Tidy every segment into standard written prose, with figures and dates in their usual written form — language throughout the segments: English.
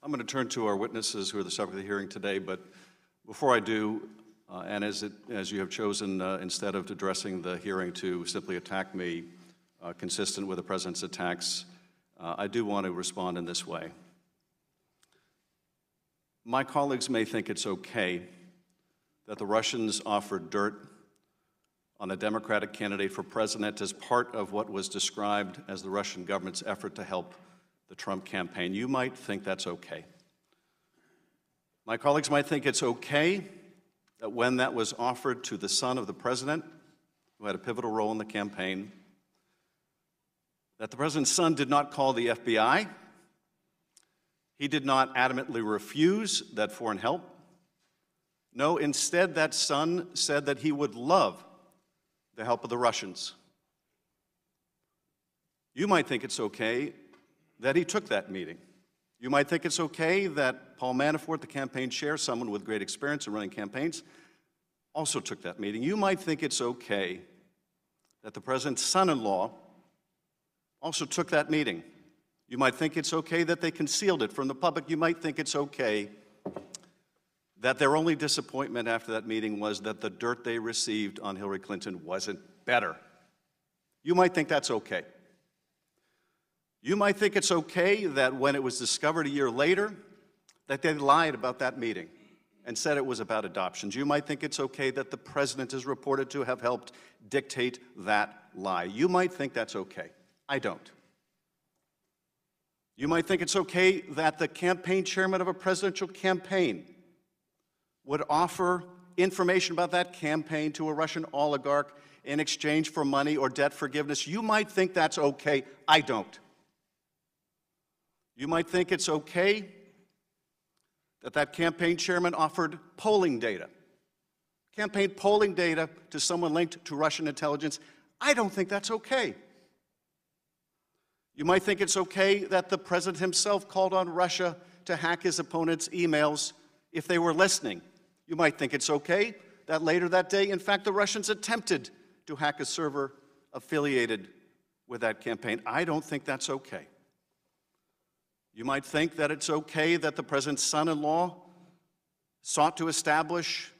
I'm going to turn to our witnesses who are the subject of the hearing today, but before I do, and as you have chosen, instead of addressing the hearing to simply attack me, consistent with the President's attacks, I do want to respond in this way. My colleagues may think it's okay that the Russians offered dirt on a Democratic candidate for president as part of what was described as the Russian government's effort to help the Trump campaign. You might think that's okay. My colleagues might think it's okay that when that was offered to the son of the president, who had a pivotal role in the campaign, that the president's son did not call the FBI. He did not adamantly refuse that foreign help. No, instead, that son said that he would love the help of the Russians. You might think it's okay that he took that meeting. You might think it's okay that Paul Manafort, the campaign chair, someone with great experience in running campaigns, also took that meeting. You might think it's okay that the president's son-in-law also took that meeting. You might think it's okay that they concealed it from the public. You might think it's okay that their only disappointment after that meeting was that the dirt they received on Hillary Clinton wasn't better. You might think that's okay. You might think it's okay that when it was discovered a year later that they lied about that meeting and said it was about adoptions. You might think it's okay that the president is reported to have helped dictate that lie. You might think that's okay. I don't. You might think it's okay that the campaign chairman of a presidential campaign would offer information about that campaign to a Russian oligarch in exchange for money or debt forgiveness. You might think that's okay. I don't. You might think it's okay that that campaign chairman offered polling data, campaign polling data to someone linked to Russian intelligence. I don't think that's okay. You might think it's okay that the president himself called on Russia to hack his opponent's emails if they were listening. You might think it's okay that later that day, in fact, the Russians attempted to hack a server affiliated with that campaign. I don't think that's okay. You might think that it's okay that the president's son-in-law sought to establish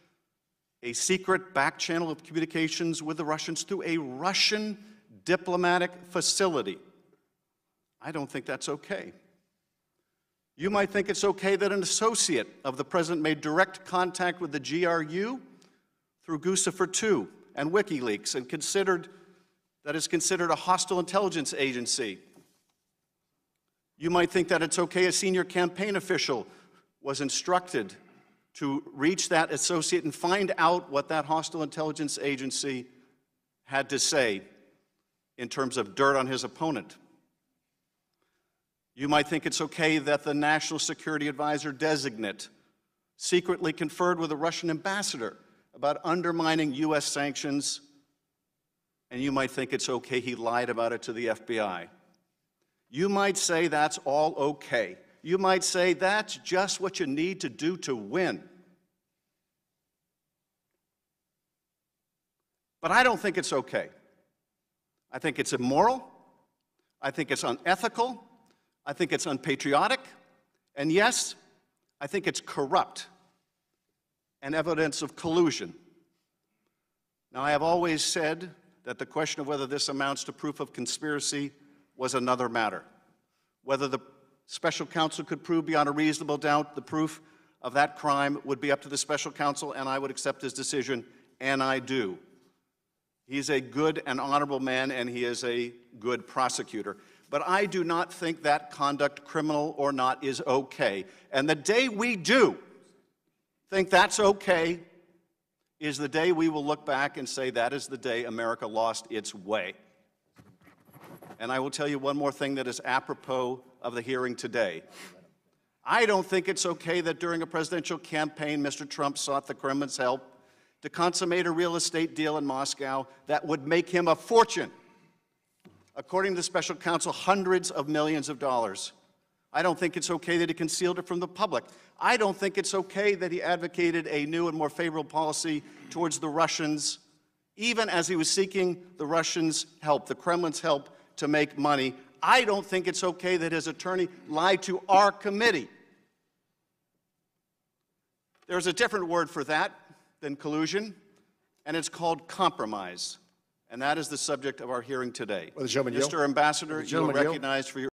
a secret back channel of communications with the Russians through a Russian diplomatic facility. I don't think that's okay. You might think it's okay that an associate of the president made direct contact with the GRU through Guccifer II and WikiLeaks and is considered a hostile intelligence agency. You might think that it's okay a senior campaign official was instructed to reach that associate and find out what that hostile intelligence agency had to say in terms of dirt on his opponent. You might think it's okay that the National Security Advisor designate secretly conferred with a Russian ambassador about undermining U.S. sanctions, and you might think it's okay he lied about it to the FBI. You might say that's all okay. You might say that's just what you need to do to win. But I don't think it's okay. I think it's immoral. I think it's unethical. I think it's unpatriotic. And yes, I think it's corrupt and evidence of collusion. Now, I have always said that the question of whether this amounts to proof of conspiracy was another matter. Whether the special counsel could prove beyond a reasonable doubt the proof of that crime would be up to the special counsel, and I would accept his decision, and I do. He's a good and honorable man, and he is a good prosecutor. But I do not think that conduct, criminal or not, is okay. And the day we do think that's okay is the day we will look back and say that is the day America lost its way. And I will tell you one more thing that is apropos of the hearing today. I don't think it's okay that during a presidential campaign, Mr. Trump sought the Kremlin's help to consummate a real estate deal in Moscow that would make him a fortune. According to the special counsel, hundreds of millions of dollars. I don't think it's okay that he concealed it from the public. I don't think it's okay that he advocated a new and more favorable policy towards the Russians, even as he was seeking the Russians' help, the Kremlin's help, to make money. I don't think it's okay that his attorney lied to our committee There's a different word for that than collusion, and it's called compromise. And that is the subject of our hearing today. Will the gentleman yield? Mr. Ambassador, you are gentleman yield? recognized for your